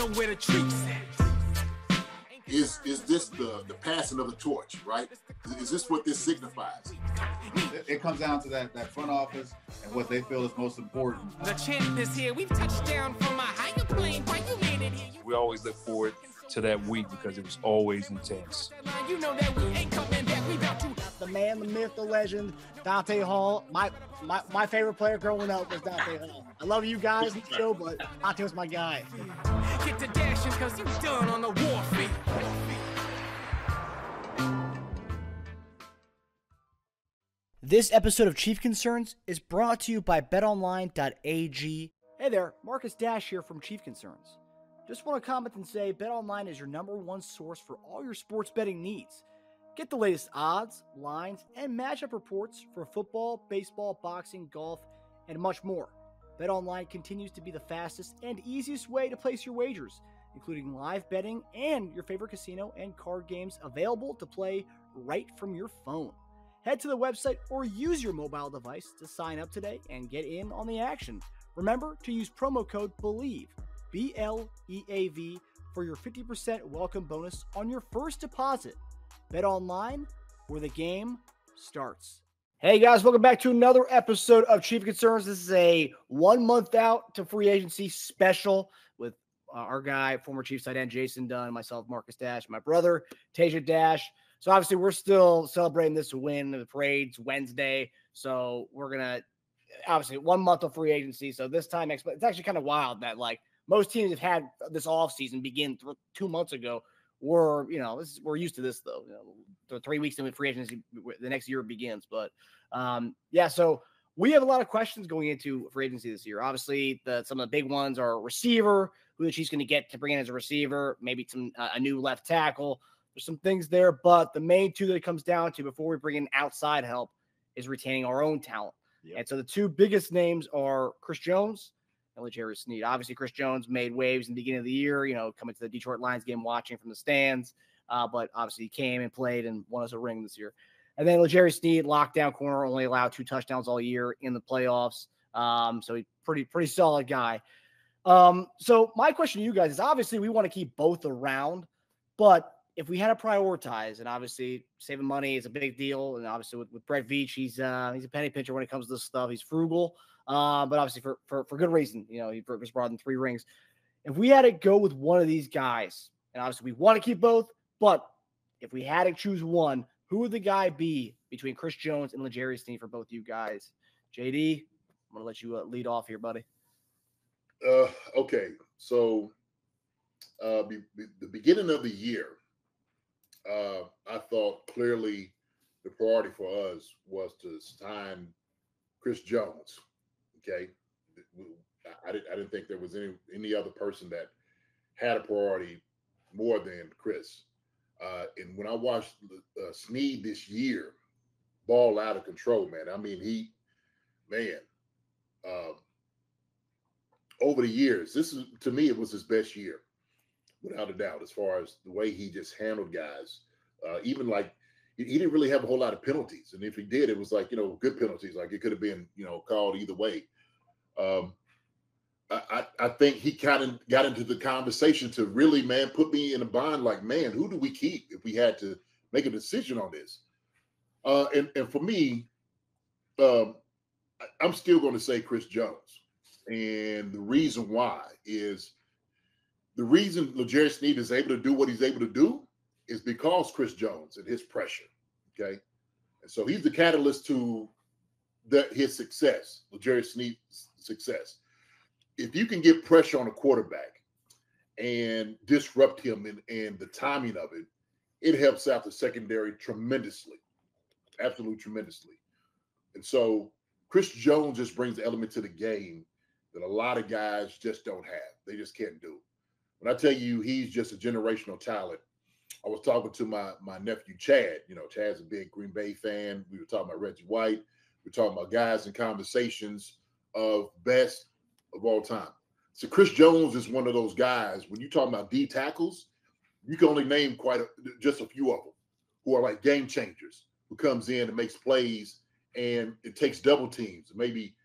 know where the treats at. Is this the passing of the torch, right? Is this what this signifies? It comes down to that front office and what they feel is most important. The champ is here. We've touched down from a higher plane. Why you made it here? We always look forward to that week because it was always intense. You know that we ain't coming back. We about to. The man, the myth, the legend, Dante Hall. My favorite player growing up was Dante Hall. I love you guys in the show, but Dante was my guy. Get to dashing because you done on the warfare. This episode of Chief Concerns is brought to you by betonline.ag. Hey there, Marcus Dash here from Chief Concerns. Just want to comment and say BetOnline is your #1 source for all your sports betting needs. Get the latest odds, lines, and matchup reports for football, baseball, boxing, golf, and much more. BetOnline continues to be the fastest and easiest way to place your wagers, including live betting and your favorite casino and card games available to play right from your phone. Head to the website or use your mobile device to sign up today and get in on the action. Remember to use promo code BELIEVE, BLEAV, for your 50% welcome bonus on your first deposit. Bet online, where the game starts. Hey guys, welcome back to another episode of Chief Concerns. This is a 1 month out to free agency special with our guy, former Chiefs tight end Jason Dunn, myself, Marcus Dash, my brother, Teja Dash. So obviously we're still celebrating this win. The parade's Wednesday. So we're going to, obviously 1 month of free agency. So this time, it's actually kind of wild that like most teams have had this offseason begin 2 months ago. We're used to this though. The 3 weeks in free agency, the next year begins. But so we have a lot of questions going into free agency this year. Obviously, some of the big ones are receiver, who the Chiefs going to get to bring in as a receiver, maybe a new left tackle. There's some things there, but the main two that it comes down to before we bring in outside help is retaining our own talent. Yep. And so the two biggest names are Chris Jones and Sneed. Obviously, Chris Jones made waves in the beginning of the year, coming to the Detroit Lions game, watching from the stands. But obviously he came and played and won us a ring this year. And then Sneed, lockdown corner, only allowed 2 touchdowns all year in the playoffs. So he's pretty solid guy. So my question to you guys is, obviously we want to keep both around, but if we had to prioritize, and obviously saving money is a big deal, and obviously with Brett Veach, he's a penny pincher when it comes to this stuff. He's frugal, but obviously for good reason. He was brought in 3 rings. If we had to go with one of these guys, and obviously we want to keep both, but if we had to choose one, who would the guy be between Chris Jones and Sneed for both you guys? JD, I'm gonna let you lead off here, buddy. Okay, so the beginning of the year. I thought clearly the priority for us was to sign Chris Jones. Okay, I didn't think there was any other person that had a priority more than Chris. And when I watched Sneed this year, ball out of control, man. I mean, over the years, to me, it was his best year. Without a doubt, as far as the way he just handled guys, even like he didn't really have a whole lot of penalties, and if he did, it was like good penalties, like it could have been called either way. I think he kind of got into the conversation to really, man, put me in a bind. Like, man, who do we keep if we had to make a decision on this? And for me, I'm still going to say Chris Jones, and the reason why is. The reason Sneed is able to do what he's able to do is because Chris Jones and his pressure, okay? And so he's the catalyst to his success, Sneed's success. If you can get pressure on a quarterback and disrupt him and the timing of it, it helps out the secondary tremendously, absolutely tremendously. And so Chris Jones just brings the element to the game that a lot of guys just don't have. They just can't do. When I tell you he's just a generational talent, I was talking to my nephew, Chad. Chad's a big Green Bay fan. We were talking about Reggie White. We were talking about guys in conversations of best of all time. So Chris Jones is one of those guys, when you talk about D tackles, you can only name just a few of them who are like game changers, who comes in and makes plays, and it takes double teams, maybe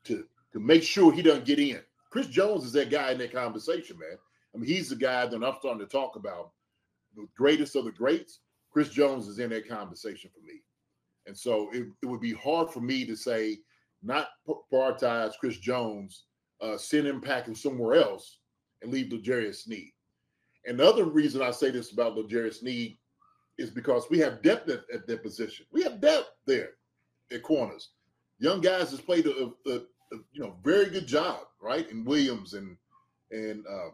to make sure he doesn't get in. Chris Jones is that guy in that conversation, man. I mean, he's the guy that I'm starting to talk about. The greatest of the greats, Chris Jones is in that conversation for me. And so it would be hard for me to say not prioritize Chris Jones, send him packing somewhere else, and leave L'Jarius Sneed. And the other reason I say this about L'Jarius Sneed is because we have depth at that position. We have depth there at corners. Young guys has played a very good job, right? And Williams and I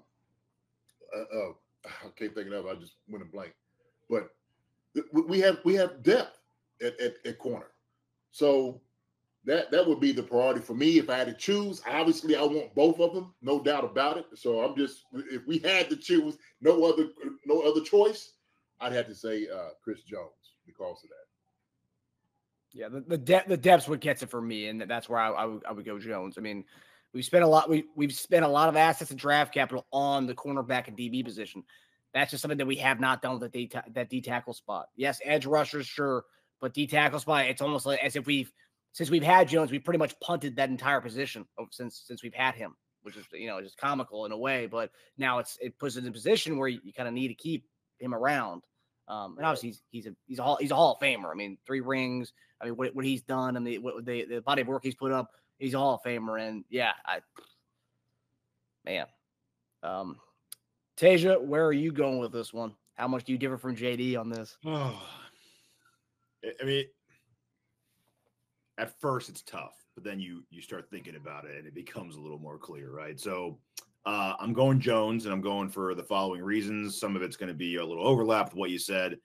can't think of it. I just went a blank. But we have depth at corner. So that would be the priority for me if I had to choose. Obviously, I want both of them, no doubt about it. So I'm just, if we had to choose no other choice, I'd have to say Chris Jones because of that. Yeah, the depth's what gets it for me, and that's where I would go Jones. I mean, we've spent a lot of assets and draft capital on the cornerback and DB position. That's just something that we have not done with that D tackle spot. Yes, edge rushers, sure, but D tackle spot, it's almost like as if since we've had Jones, we've pretty much punted that entire position since we've had him, which is just comical in a way. But now it puts it in a position where you kind of need to keep him around. And obviously he's a Hall of Famer. I mean, 3 rings. I mean, what he's done and the body of work he's put up, he's a Hall of Famer. And yeah, Teja, where are you going with this one? How much do you differ from JD on this? Oh, I mean, at first it's tough, but then you start thinking about it and it becomes a little more clear, right? So I'm going Jones, and I'm going for the following reasons. Some of it's going to be a little overlap with what you said.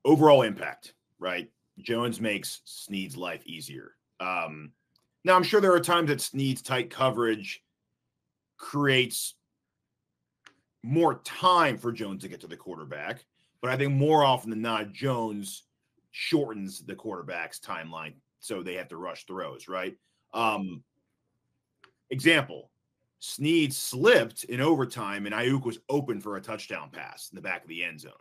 Overall impact, right? Jones makes Sneed's life easier. Now, I'm sure there are times that Sneed's tight coverage creates more time for Jones to get to the quarterback, but I think more often than not, Jones shortens the quarterback's timeline, so they have to rush throws, right? Example, Sneed slipped in overtime, and Ayuk was open for a touchdown pass in the back of the end zone.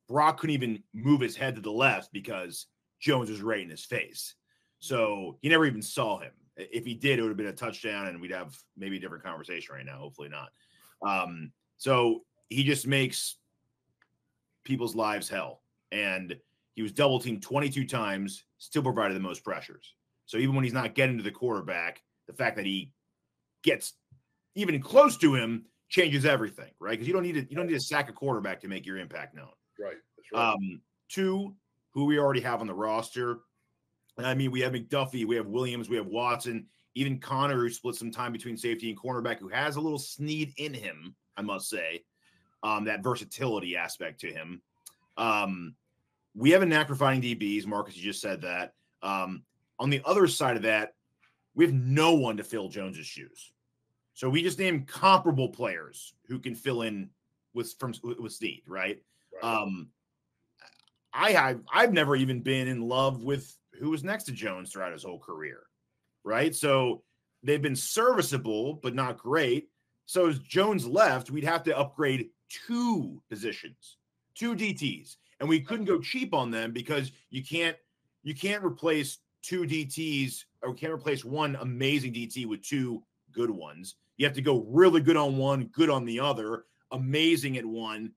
Brock couldn't even move his head to the left because Jones was right in his face. So he never even saw him. If he did, it would have been a touchdown, and we'd have maybe a different conversation right now. Hopefully not. So he just makes people's lives hell. And he was double teamed 22 times, still provided the most pressures. So even when he's not getting to the quarterback, the fact that he gets even close to him changes everything, right? Because you don't need to sack a quarterback to make your impact known. Right. That's right. 2, who we already have on the roster. And I mean, we have McDuffie, we have Williams, we have Watson, even Connor, who splits some time between safety and cornerback, who has a little Sneed in him, I must say, that versatility aspect to him. We have a knack for finding DBs. Marcus, you just said that. On the other side of that, we have no one to fill Jones's shoes. So we just named comparable players who can fill in with Sneed, right? I've never even been in love with who was next to Jones throughout his whole career, right? So they've been serviceable, but not great. So as Jones left, we'd have to upgrade 2 positions, 2 DTs, and we couldn't go cheap on them because you can't replace 2 DTs, or can't replace one amazing DT with 2 good ones. You have to go really good on one, good on the other, amazing at one,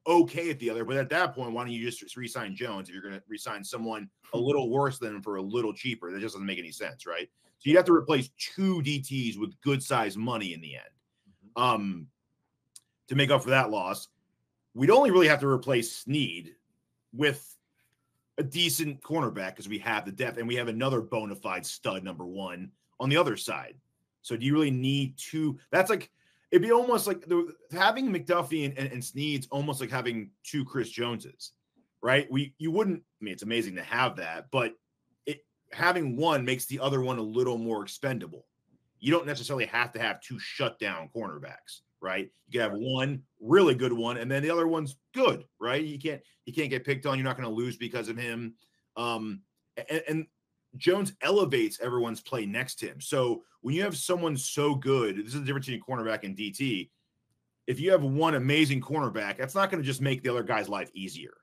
okay at the other. But at that point, why don't you just re-sign Jones if you're going to re-sign someone a little worse than him for a little cheaper? That just doesn't make any sense, right? So you'd have to replace 2 DTs with good-sized money in the end. To make up for that loss, we'd only really have to replace Sneed with a decent cornerback because we have the depth, and we have another bona fide stud number 1 on the other side. So do you really need 2? That's like, it'd be almost like having McDuffie and Sneed's almost like having 2 Chris Joneses, right? You wouldn't, I mean, it's amazing to have that, but having one makes the other one a little more expendable. You don't necessarily have to have 2 shutdown cornerbacks, right? You can have one really good one, and then the other one's good, right? You can't get picked on. You're not going to lose because of him. And Jones elevates everyone's play next to him. So when you have someone so good, this is the difference between cornerback and DT. If you have one amazing cornerback, that's not going to just make the other guy's life easier.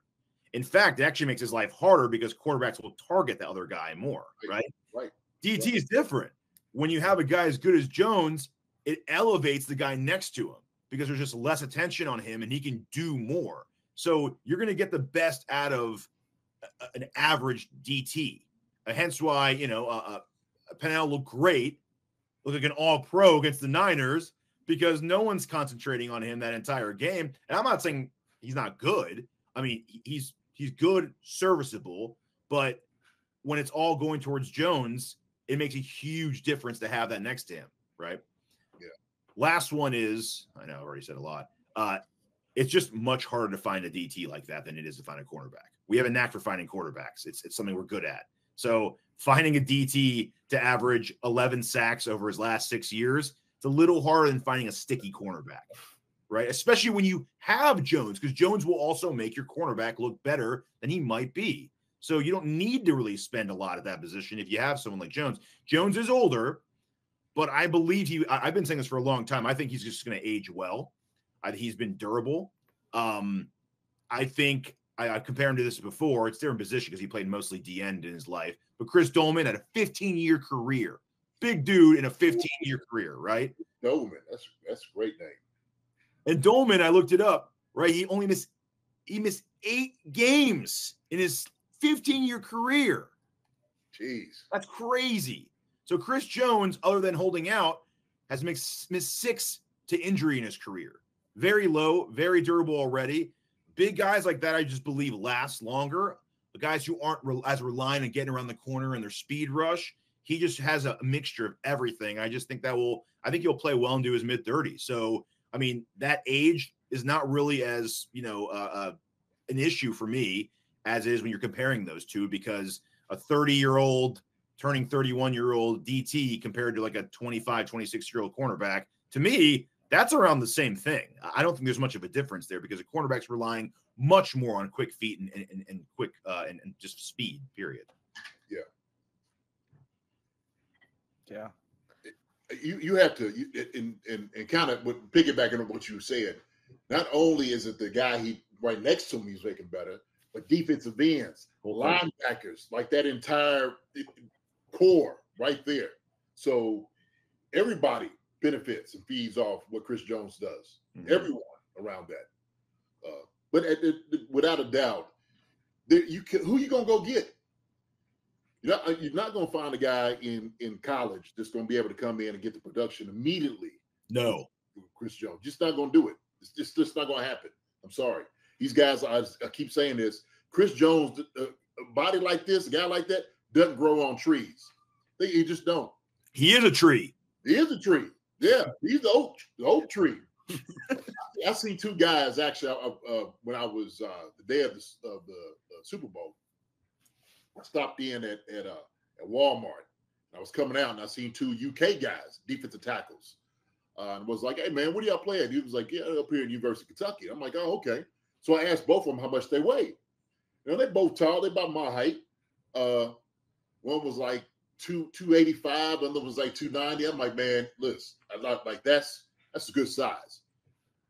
In fact, it actually makes his life harder because quarterbacks will target the other guy more, right? Right. DT is different. When you have a guy as good as Jones, it elevates the guy next to him because there's just less attention on him and he can do more. So you're going to get the best out of an average DT. Hence why, Pennell looked great, looked like an all-pro against the Niners because no one's concentrating on him that entire game. And I'm not saying he's not good. I mean, he's good, serviceable, but when it's all going towards Jones, it makes a huge difference to have that next to him, right? Yeah. Last one is, I know I've already said a lot. It's just much harder to find a DT like that than it is to find a cornerback. We have a knack for finding quarterbacks. It's something we're good at. So finding a DT to average 11 sacks over his last 6 years, it's a little harder than finding a sticky cornerback, right? Especially when you have Jones, because Jones will also make your cornerback look better than he might be. So you don't need to really spend a lot at that position if you have someone like Jones. Jones is older, but I believe I've been saying this for a long time. I think he's just going to age well. He's been durable. I think I compare him to this before. It's a different position because he played mostly D-end in his life. But Chris Dolman had a 15-year career. Big dude in a 15-year career, right? Dolman, that's a great name. And Dolman, I looked it up, right? He missed 8 games in his 15-year career. Jeez. That's crazy. So Chris Jones, other than holding out, has missed 6 to injury in his career. Very low, very durable already. Big guys like that, I just believe, last longer. The guys who aren't as reliant on getting around the corner and their speed rush, he just has a mixture of everything. I just think I think he'll play well into his mid-30s. So, I mean, that age is not really as, an issue for me as it is when you're comparing those two, because a 30-year-old turning 31-year-old DT compared to like a 25, 26-year-old cornerback, to me, that's around the same thing. I don't think there's much of a difference there because a cornerback's relying much more on quick feet and quick and just speed, period. Yeah. Yeah. You have to, and kind of piggybacking on what you said, not only is it the guy right next to him he's making better, but defensive ends, linebackers, like that entire core right there. So everybody benefits and feeds off what Chris Jones does. Mm-hmm. Everyone around that. But without a doubt, who you gonna go get? You're not gonna find a guy in college that's gonna be able to come in and get the production immediately. No, Chris Jones, just not gonna do it. It's just not gonna happen. I'm sorry. These guys, I keep saying this. Chris Jones, a body like this, a guy like that, doesn't grow on trees. He just don't. He is a tree. He is a tree. Yeah, he's the oak tree. I seen 2 guys actually when I was the day of the Super Bowl. I stopped in at Walmart. I was coming out and I seen 2 UK guys, defensive tackles, and was like, "Hey man, what do y'all play at?" He was like, "Yeah, up here in University of Kentucky." I'm like, "Oh, okay." So I asked both of them how much they weighed. They both tall. They about my height. One was like 285, the other was like 290. I'm like, man, listen, I'm not like that's a good size.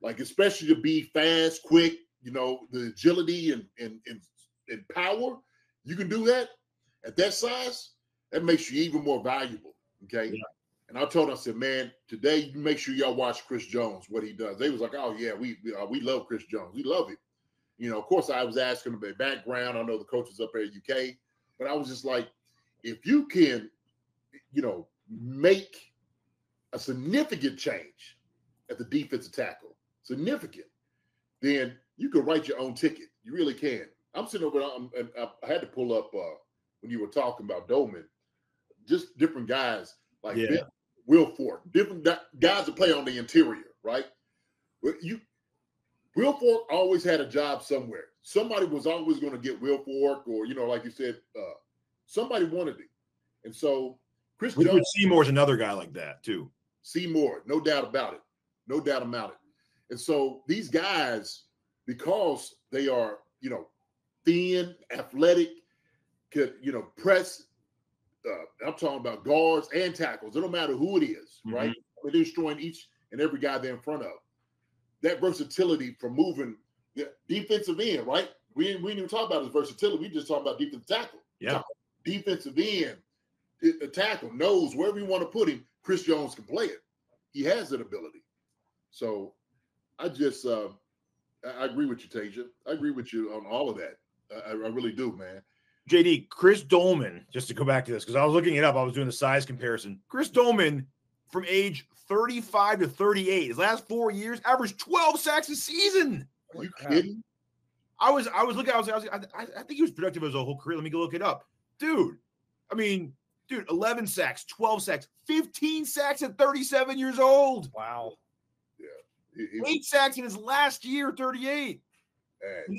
Like, especially to be fast, quick, the agility and power, you can do that at that size. That makes you even more valuable. Okay. Yeah. And I told them, I said, man, today you make sure y'all watch Chris Jones, what he does. They was like, oh yeah, we love Chris Jones. We love him. Of course I was asking him their background. I know the coaches up there at UK, but I was just like, if you can, make a significant change at the defensive tackle, significant, then you can write your own ticket. You really can. I'm sitting over and I had to pull up when you were talking about Dolman, just different guys like Will Fork, different guys that play on the interior, right? Will Fork always had a job somewhere. Somebody was always going to get Will Fork, or like you said, somebody wanted it, and so Chris Jones. Seymour's another guy like that too. Seymour, no doubt about it. And so these guys, because they are, thin, athletic, could, press. I'm talking about guards and tackles. It don't matter who it is, right? I mean, they're destroying each and every guy they're in front of. That versatility from moving the defensive end, right? We didn't even talk about his versatility. We just talking about defensive tackle. Yeah. Defensive end, the tackle, nose, wherever you want to put him, Chris Jones can play it. he has that ability. So I just I agree with you, Teja. I agree with you on all of that. I really do, man. JD, Chris Dolman, just to go back to this, because I was looking it up. I was doing the size comparison. Chris Dolman, from age 35 to 38, his last 4 years, averaged 12 sacks a season. Are you kidding? I think he was productive as a whole career. Let me go look it up. Dude, 11 sacks, 12 sacks, 15 sacks at 37 years old. Wow. Yeah. 8 sacks in his last year, 38.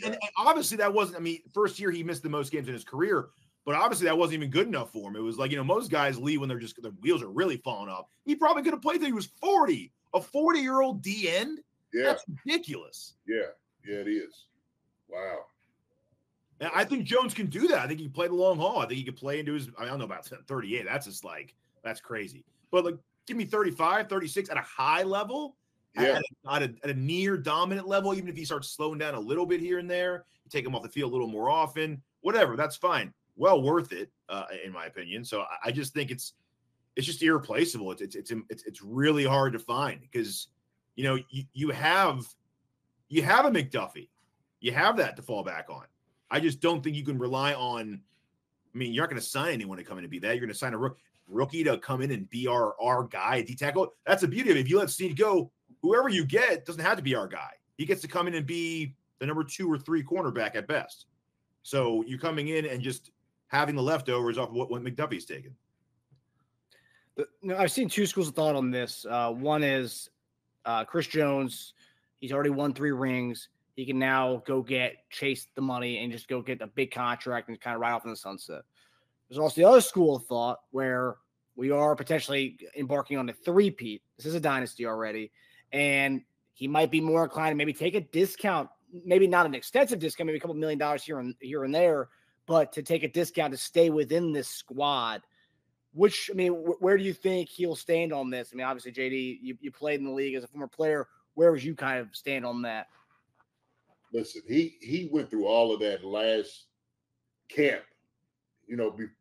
And obviously that wasn't, first year he missed the most games in his career, but obviously that wasn't even good enough for him. It was like, most guys leave when their wheels are really falling off. He probably could have played till he was 40. A 40-year-old D end? Yeah. That's ridiculous. Yeah, it is. Wow. And I think Jones can do that. I think he played the long haul. I think he could play into his, I don't know about 38. That's just that's crazy. But give me 35, 36 at a high level. Yeah. At a near dominant level, even if he starts slowing down a little bit here and there, you take him off the field a little more often, whatever, that's fine. Well worth it, in my opinion. So I just think it's just irreplaceable. It's really hard to find because you have a McDuffie, you have that to fall back on. I just don't think you can rely on. You're not going to sign anyone to come in and be that. You're going to sign a rookie to come in and be our guy at D tackle. That's the beauty of it. If you let Sneed go, whoever you get doesn't have to be our guy. He gets to come in and be the number 2 or 3 cornerback at best. So you're coming in and just having the leftovers off of what McDuffie's taken. I've seen 2 schools of thought on this. One is Chris Jones. He's already won 3 rings. He can now go chase the money and just go get a big contract and kind of ride off in the sunset. There's also the other school of thought where we are potentially embarking on a 3-peat. This is a dynasty already. And he might be more inclined to maybe take a discount, maybe not an extensive discount, maybe a couple $1 million here and there, but to take a discount to stay within this squad. Which, where do you think he'll stand on this? Obviously, JD, you played in the league as a former player. Where would you kind of stand on that? Listen, he went through all of that last camp,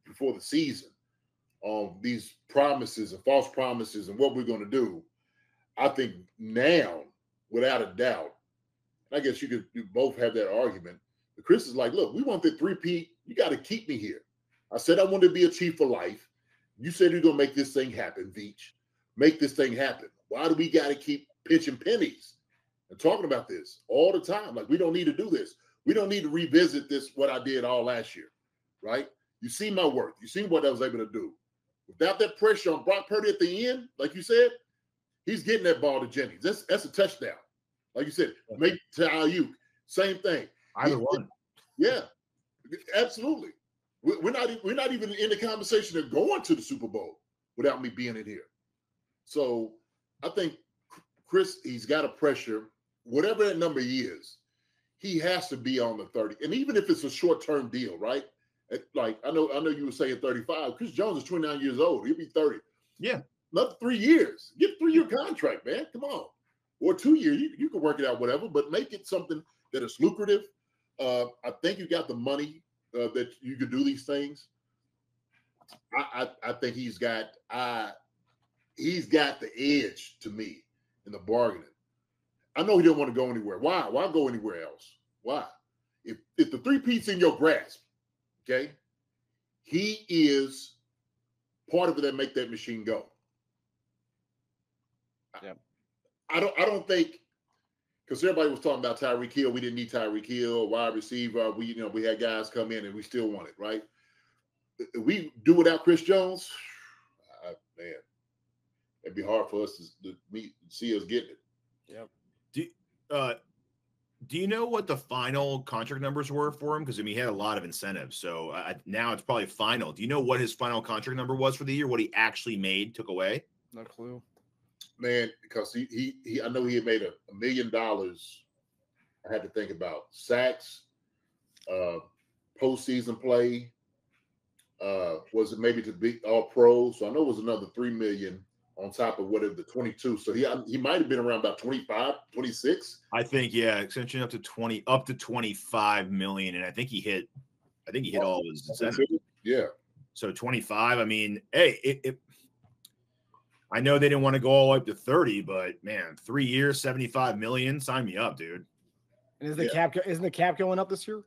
before the season, these promises and false promises and what we're going to do. I think now, without a doubt, I guess you both have that argument. But Chris is like, look, we want the 3-peat. You got to keep me here. I said I wanted to be a Chief for life. You said you're going to make this thing happen, Veach. Make this thing happen. Why do we got to keep pitching pennies and talking about this all the time? We don't need to do this. We don't need to revisit this, what I did all last year, right? You see my work. You see what I was able to do. Without that pressure on Brock Purdy at the end, like you said, he's getting that ball to Jennings. That's a touchdown. Like you said, make to Ayuk. Same thing. Either one. Yeah, absolutely. We're not even in the conversation of going to the Super Bowl without me being in here. So I think Chris, he's got a pressure, whatever that number is, he has to be on the 30. And even if it's a short-term deal, right? I know you were saying 35. Chris Jones is 29 years old. He'll be 30. Yeah. Another 3 years. Get a 3-year contract, man. Come on. Or 2 years. You can work it out, whatever, but make it something that is lucrative. I think you got the money that you could do these things. I think he's got the edge to me in the bargaining. I know he didn't want to go anywhere. Why? Why go anywhere else? Why? If the 3-peat's in your grasp, okay, he is part of it that make that machine go. Yep. I don't think, because everybody was talking about Tyreek Hill. We didn't need Tyreek Hill, wide receiver. We had guys come in and we still want it, right? If we do without Chris Jones, man, it'd be hard for us to see us getting it. Yep. Do you know what the final contract numbers were for him? Because he had a lot of incentives. So now it's probably final. Do you know what his final contract number was for the year? What he actually made, took away? No clue. Man, because he I know he had made $1 million. I had to think about sacks, postseason play. Was it maybe to be all pro? So I know it was another $3 million on top of whatever the 22. So he might have been around about 25, 26. I think, yeah, extension up to 25 million. And I think he hit all of his incentives. Yeah. So 25. Hey, I know they didn't want to go all the way up to 30, but man, 3 years, 75 million. Sign me up, dude. And isn't the cap going up this year?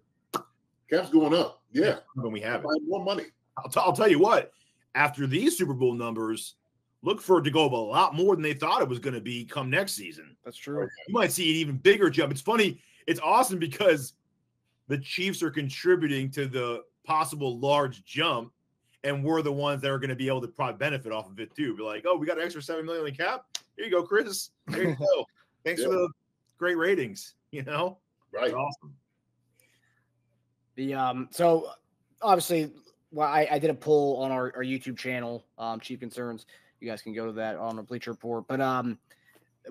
Cap's going up. Yeah. When we have it. More money. I'll tell you what, after these Super Bowl numbers, look for it to go up a lot more than they thought it was going to be come next season. That's true. You might see an even bigger jump. It's funny. It's awesome because the Chiefs are contributing to the possible large jump, and we're the ones that are going to be able to probably benefit off of it too. Be like, oh, we got an extra $7 million in the cap. Here you go, Chris. There you go. Thanks for the great ratings. You know, Right. It's awesome. So obviously, well, I did a poll on our YouTube channel, Chief Concerns. You guys can go to that on the Bleacher Report. But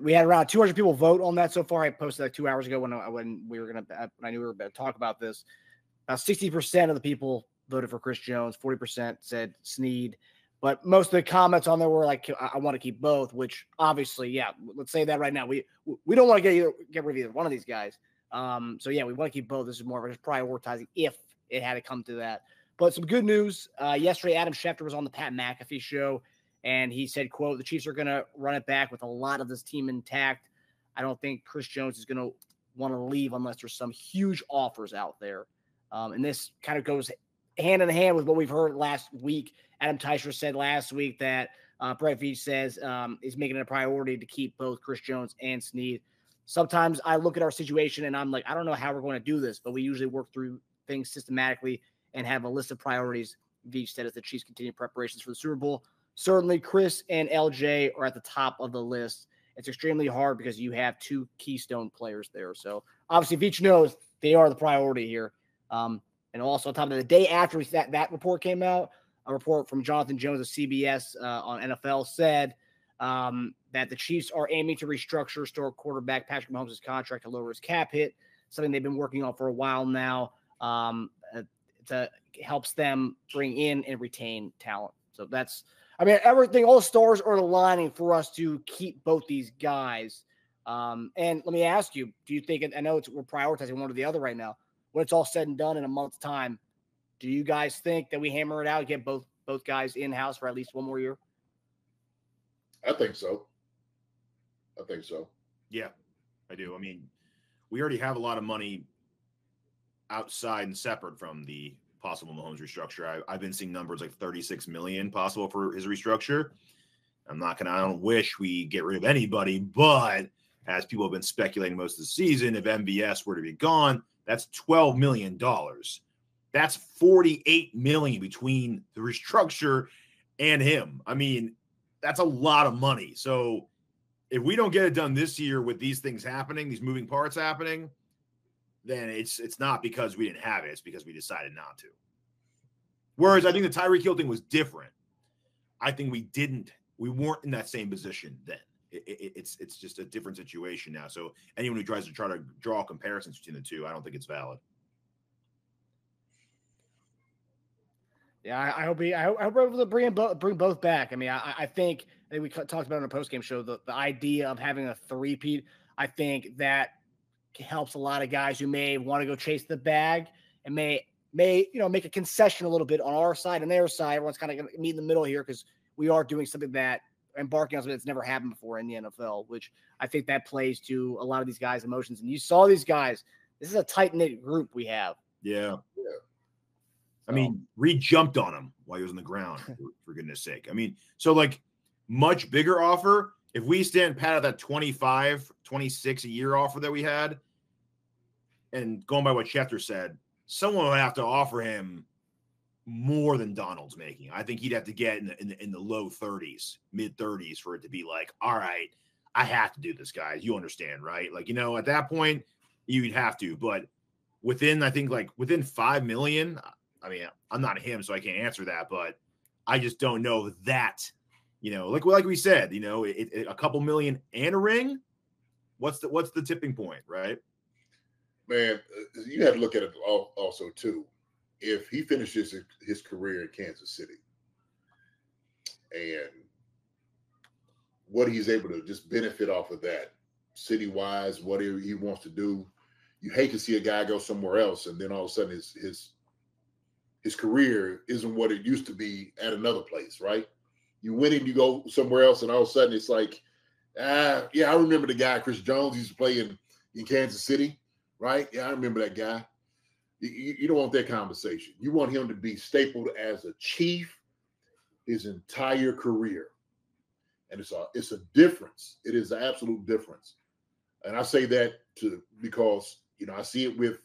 we had around 200 people vote on that so far. I posted that 2 hours ago when I knew we were going to talk about this. About 60% of the people voted for Chris Jones. 40% said Sneed. But most of the comments on there were like, I want to keep both, which obviously, yeah, let's say that right now. We don't want to get rid of either one of these guys. So, yeah, we want to keep both. This is more of just prioritizing if it had to come to that. But some good news. Yesterday, Adam Schefter was on the Pat McAfee show, and he said, quote, the Chiefs are going to run it back with a lot of this team intact. I don't think Chris Jones is going to want to leave unless there's some huge offers out there. And this kind of goes hand in hand with what we've heard last week. Adam Teicher said last week that Brett Veach says is making it a priority to keep both Chris Jones and Sneed. Sometimes I look at our situation and I'm like, I don't know how we're going to do this, but we usually work through things systematically and have a list of priorities. Veach said as the Chiefs continue preparations for the Super Bowl. Certainly Chris and LJ are at the top of the list. It's extremely hard because you have two keystone players there. So obviously Veach knows they are the priority here. And also on top of the day after that report came out, a report from Jonathan Jones of CBS on NFL said that the Chiefs are aiming to restructure star quarterback Patrick Mahomes' contract to lower his cap hit, something they've been working on for a while now. It helps them bring in and retain talent. So that's, I mean, everything, all stars are aligning for us to keep both these guys. And let me ask you, do you think, I know we're prioritizing one or the other right now, when it's all said and done in a month's time, do you guys think that we hammer it out, get both guys in-house for at least one more year? I think so. Yeah, I do. I mean, we already have a lot of money outside and separate from the possible Mahomes restructure. I've been seeing numbers like 36 million possible for his restructure. I don't wish we get rid of anybody, but as people have been speculating most of the season, if MVS were to be gone, that's $12 million. That's $48 million between the restructure and him. I mean, that's a lot of money. So if we don't get it done this year with these things happening, these moving parts happening, then it's not because we didn't have it. It's because we decided not to. Whereas I think the Tyreek Hill thing was different. I think we weren't in that same position then. It's just a different situation now. So anyone who tries to draw comparisons between the two, I don't think it's valid. Yeah, I hope we're able to bring both back. I mean, I think we talked about it on a post-game show, the idea of having a three-peat. I think that helps a lot of guys who may want to go chase the bag and may make a concession a little bit on our side and their side. Everyone's kind of going to meet in the middle here because we are doing something that embarking on something that's never happened before in the NFL, which I think that plays to a lot of these guys' emotions. And you saw these guys. This is a tight-knit group we have. Yeah. I mean, Reed jumped on him while he was on the ground, for goodness sake. I mean, so like much bigger offer. If we stand pat at that 25, 26 a year offer that we had, and going by what Schefter said, someone would have to offer him more than Donald's making. I think he'd have to get in the low 30s, mid 30s for it to be like, all right, I have to do this, guys. You understand, right? Like, at that point, you'd have to. But within 5 million, I mean, I'm not him, so I can't answer that. But I just don't know that, like we said, a couple million and a ring. What's the tipping point, right? Man, you had to look at it also too. If he finishes his career in Kansas City and what he's able to just benefit off of that city-wise, whatever he wants to do, you hate to see a guy go somewhere else and then all of a sudden his career isn't what it used to be at another place, right? You win and you go somewhere else, and all of a sudden it's like, yeah, I remember the guy Chris Jones used to play in Kansas City, right? Yeah, I remember that guy. You don't want that conversation. You want him to be stapled as a Chief his entire career. And it's a difference. It is an absolute difference. And I say that because, I see it with,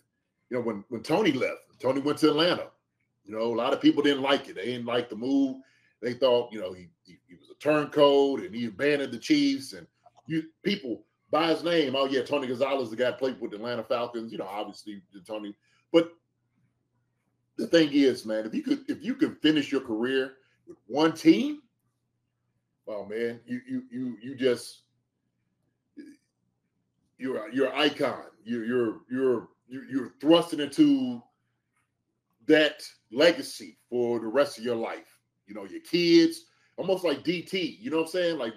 when Tony left, Tony went to Atlanta. A lot of people didn't like it. They didn't like the move. They thought, he was a turncoat and he abandoned the Chiefs. And people by his name, oh yeah, Tony Gonzalez, the guy played with the Atlanta Falcons. Obviously Tony. But the thing is, man, if you could finish your career with one team, oh man, you're an icon. You're thrusting into that legacy for the rest of your life. Your kids, almost like DT. You know what I'm saying? Like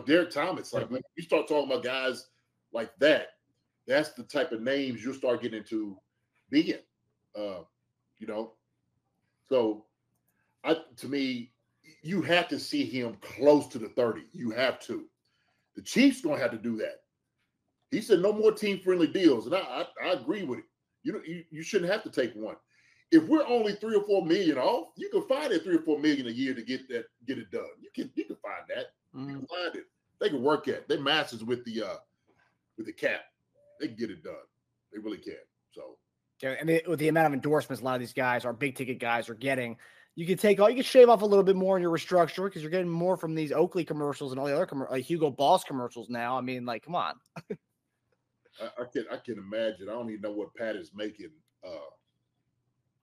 Derek Thomas. Like when you start talking about guys like that, that's the type of names you'll start getting into being. So to me, you have to see him close to the 30. You have to. The Chiefs gonna have to do that. He said no more team-friendly deals, and I agree with it. You shouldn't have to take one. If we're only $3 or $4 million off, you can find that $3 or $4 million a year to get it done. You can find that. You can find it. They can work at it. They're masters with the cap. They can get it done. They really can. So. Yeah, I mean, with the amount of endorsements a lot of these guys, our big ticket guys, are getting, you can shave off a little bit more in your restructure because you're getting more from these Oakley commercials and all the other like Hugo Boss commercials now. I mean, like, come on. I can imagine. I don't even know what Pat is making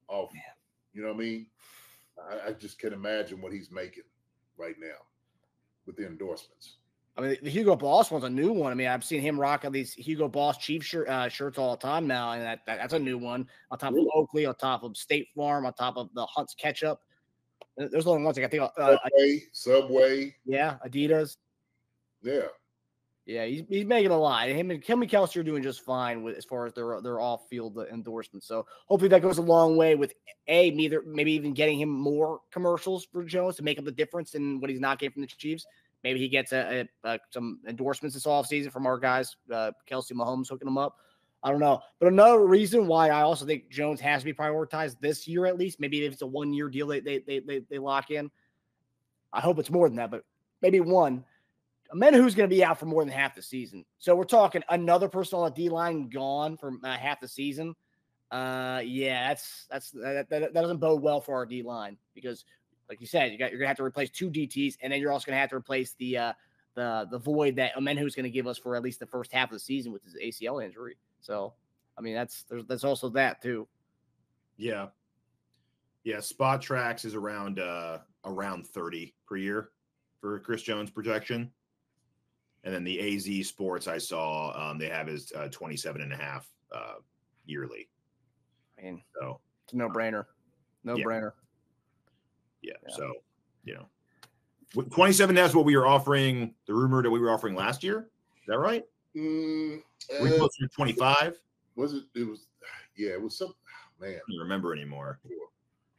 off. You know what I mean? I just can imagine what he's making right now with the endorsements. I mean, the Hugo Boss one's a new one. I mean, I've seen him rocking these Hugo Boss Chief shirts all the time now, and that's a new one. On top of Oakley, on top of State Farm, on top of the Hunt's Ketchup. There's only ones I think. Subway. Yeah, Adidas. Yeah, he's making a lot. Him and Kelsey are doing just fine as far as their off-field endorsements. So hopefully that goes a long way with maybe even getting him more commercials for Jones to make up the difference in what he's not getting from the Chiefs. Maybe he gets some endorsements this offseason from our guys, Kelsey Mahomes hooking him up. I don't know. But another reason why I also think Jones has to be prioritized this year at least, maybe if it's a one-year deal they lock in. I hope it's more than that, but maybe one. Menahu's going to be out for more than half the season. So we're talking another person on the D-line gone for half the season. That doesn't bode well for our D-line because – like you said, you're gonna have to replace 2 DTs, and then you're also gonna have to replace the void that Amenhu's gonna give us for at least the first half of the season with his ACL injury. So, I mean, that's also that too. Yeah. Spot Tracks is around 30 per year for Chris Jones projection, and then the AZ Sports I saw they have is 27.5 yearly. I mean, so it's a no-brainer. No-brainer. Yeah. So, 27 that's what we were offering, the rumor that we were offering last year. Is that right? Were we closer to 25? Was it? It was some, man. I don't remember anymore.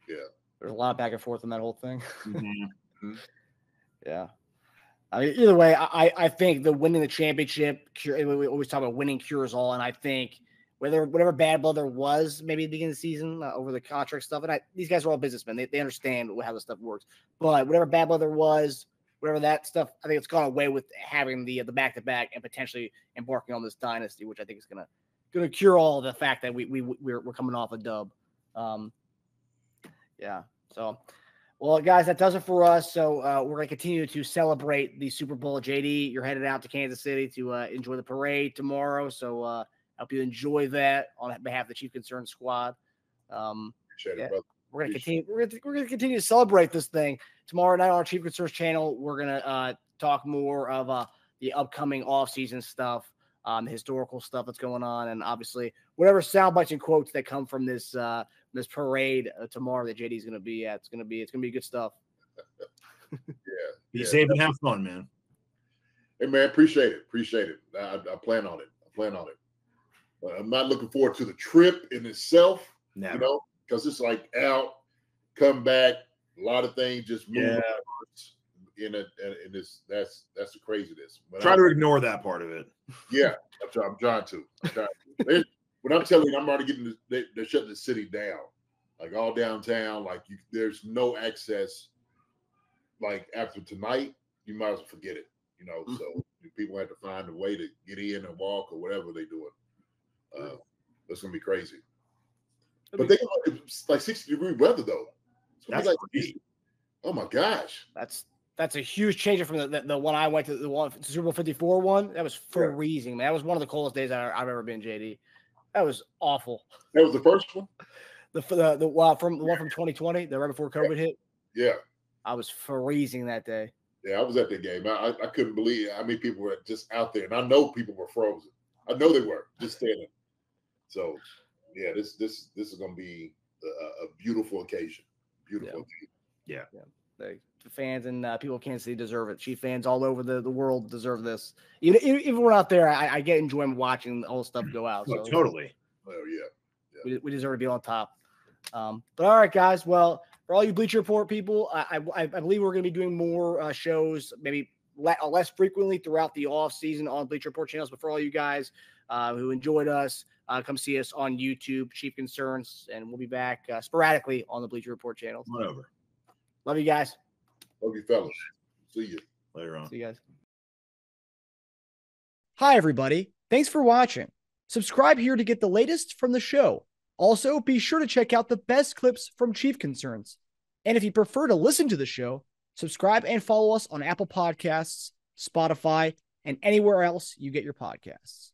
Yeah. There's a lot of back and forth on that whole thing. Mm-hmm. Yeah. I mean, either way, I think the winning the championship, we always talk about winning cures all, and I think whatever bad blood there was maybe at the beginning of the season over the contract stuff, and these guys are all businessmen. They understand how this stuff works. But whatever bad blood there was, whatever that stuff, I think it's gone away with having the back-to-back and potentially embarking on this dynasty, which I think is gonna cure all the fact that we're coming off a dub. So, well, guys, that does it for us. So we're going to continue to celebrate the Super Bowl. JD, you're headed out to Kansas City to enjoy the parade tomorrow. So I hope you enjoy that on behalf of the Chief Concern Squad. Appreciate it, brother. We're going to continue. We're going to continue to celebrate this thing tomorrow night on our Chief Concerns channel. We're going to talk more of the upcoming off-season stuff, the historical stuff that's going on, and obviously whatever sound bites and quotes that come from this parade tomorrow that JD is going to be at. It's going to be good stuff. Be safe and have fun, man. Hey, man, appreciate it. I plan on it. I'm not looking forward to the trip in itself. Never. Because it's like out, come back, a lot of things just move. in it, and that's the craziness. But Try to ignore that part of it. Yeah, I'm trying to. But I'm telling you, I'm already getting they're shutting the city down, like all downtown. Like there's no access. Like after tonight, you might as well forget it. So people have to find a way to get in and walk or whatever they're doing. That's gonna be crazy. But it's like 60-degree weather though. That's like, great. oh my gosh. That's a huge change from the one I went to, the one Super Bowl 54 one. That was freezing, man. That was one of the coldest days I've ever been, JD. That was awful. That was the first one? The one from 2020, the right before COVID hit. Yeah. I was freezing that day. Yeah, I was at that game. I couldn't believe how many people were just out there. And I know people were frozen. I know they were just standing. So yeah, this is gonna be a beautiful occasion. Beautiful occasion. Yeah. The fans and people of Kansas City deserve it. Chief fans all over the world deserve this. Even if we're out there, I get enjoyment watching all the stuff go out. So totally. Oh yeah. We deserve to be on top. But all right, guys. Well, for all you Bleacher Report people, I believe we're going to be doing more shows, maybe less frequently throughout the off season on Bleacher Report channels. But for all you guys who enjoyed us, come see us on YouTube, Chief Concerns, and we'll be back sporadically on the Bleacher Report channels. Whatever. Love you guys. Love you, fellas. See you later on. See you guys. Hi, everybody. Thanks for watching. Subscribe here to get the latest from the show. Also, be sure to check out the best clips from Chief Concerns. And if you prefer to listen to the show, subscribe and follow us on Apple Podcasts, Spotify, and anywhere else you get your podcasts.